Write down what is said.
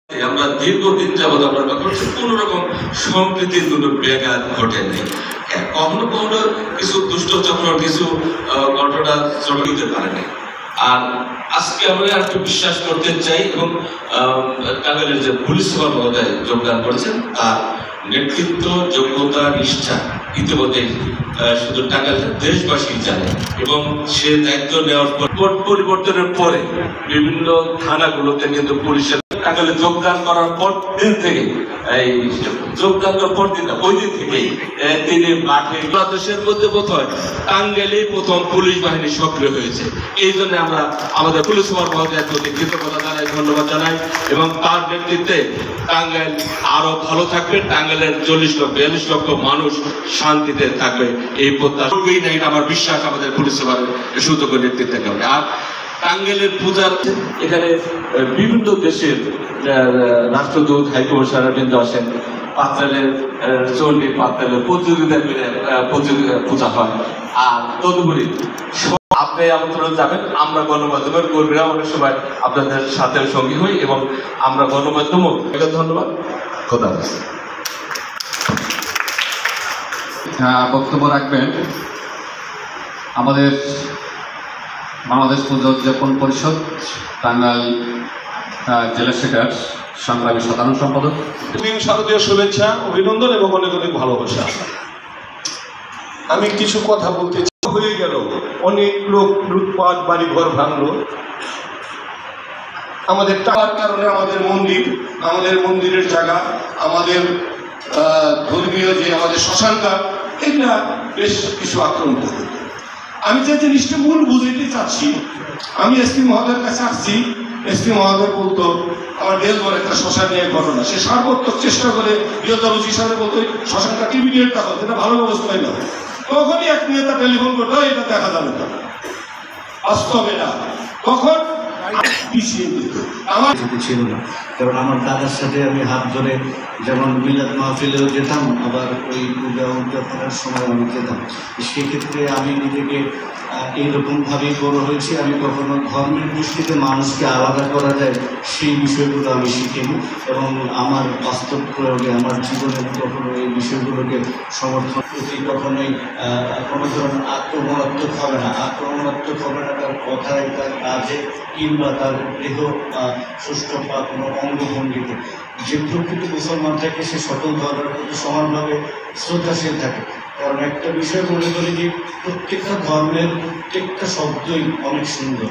আমরা দীর্ঘদিন যাবৎ আমরা করছি কোন রকম সম্প্রীতির কোনো ব্যাঘাত ঘটেনি। কখনো কখনো কিছু দুষ্ট চক্র কিছু ঘটনা চলতে পারেনি। আর আজকে আমরা একটু বিশ্বাস করতে চাই এবং টাঙ্গাইলের যে পুলিশ সুপার মহোদয় যোগদান করেছেন তার নেতৃত্ব যোগ্যতা নিষ্ঠা ইতিমধ্যে শুধু টাঙ্গাইলের দেশবাসী জানে এবং সে দায়িত্ব নেওয়ার পর পরিবর্তনের পরে বিভিন্ন থানাগুলোতে কিন্তু পুলিশের টাঙ্গাইলে যোগদান করার পর দিন থেকে এই যোগদান করার পর দিন ওই দিন থেকেই তিনি মাঠে বাংলাদেশের মধ্যে বোধহয় টাঙ্গাইলে প্রথম পুলিশ বাহিনী সক্রিয় হয়েছে। এই জন্য আমরা আমাদের পুলিশ সুপার মহোদয়ের প্রতি কৃতজ্ঞতা জানাই, ধন্যবাদ জানাই এবং তার নেতৃত্বে টাঙ্গাইল আরো ভালো থাকবে। টাঙ্গাইলের 40-42 লক্ষ মানুষ শান্তিতে থাকবে এই প্রত্যাশা আমার বিশ্বাস আমাদের পুলিশ সুপারের সুযোগ্য নেতৃত্বের কারণে। আর টাঙ্গাইলের পূজার এখানে বিভিন্ন দেশের রাষ্ট্রদূত হাইকমিশনার বৃন্দ আসেন, পাত্রালের চণ্ডী পাত্রালের পূজা হয়। আর তদুপরি আপনি আমন্ত্রণ যাবেন, আমরা গণমাধ্যমের কর্মীরা অনেক সময় আপনাদের সাথে সঙ্গী হই এবং আমরা গণমাধ্যমও ধন্যবাদ। কথা বক্তব্য রাখবেন আমাদের বাংলাদেশ পূজা উদযাপন পরিষদ টাঙ্গাইল জেলা শাখার সংগ্রামী সাধারণ সম্পাদক। শারদীয় শুভেচ্ছা, অভিনন্দন এবং অনেক অনেক ভালোবাসা। আমি কিছু কথা বলতে হয়ে গেল, অনেক লোক লুটপাট বাড়িঘর ভাঙলো। আমাদের টাকার কারণে আমাদের মন্দিরের জায়গা, আমাদের ধর্মীয় যে আমাদের শ্মশানঘাট, এগুলা বেশ কিছু আক্রমণ করবে। আমি যে জিনিসটা মূল বুঝাইতে চাচ্ছি, আমি এসপি মহোদয়ের কাছে আসছি। এসপি মহোদয় বলতো আমার দেশভর একটা শ্মশান নিয়ে ঘটনা, সে সর্বোত্তক চেষ্টা করে বিরোধী হিসাবে বলতো শ্মশানটা ইমিডিয়েট দেখা, যেটা ভালো ব্যবস্থায় না। তখনই এক নেতা টেলিফোন করতো এটা দেখা যাবে না, বাস্তবে না। তখন আমার ছিল না, কারণ আমার দাদার সাথে আমি হাত ধরে যেমন মিলাদ মাহফিলেও যেতাম, আবার ওই পূজা উদযাপনের সময় আমি যেতাম। সেক্ষেত্রে আমি নিজেকে এইরকমভাবেই বড় হয়েছি। আমি কখনো ধর্মের দৃষ্টিতে মানুষকে আলাদা করা যায় সেই বিষয়গুলো আমি শিখিনি এবং আমার বাস্তব প্রয়োগে আমার জীবনে কখনো এই বিষয়গুলোকে সমর্থন করতে কখনোই কোনো ধরনের আক্রমণাত্মক হবে না। আক্রমণাত্মক হবে না তার কথায়, তার কাজে কিংবা তার দেহ সুস্থ বা কোনো অঙ্গভঙ্গিতে। যে প্রকৃত মুসলমান থাকে সে সকল ধর্মের প্রতি সমানভাবে শ্রদ্ধাশীল থাকে। কারণ একটা বিষয় মনে করি যে প্রত্যেকটা ধর্মের প্রত্যেকটা শব্দই অনেক সুন্দর।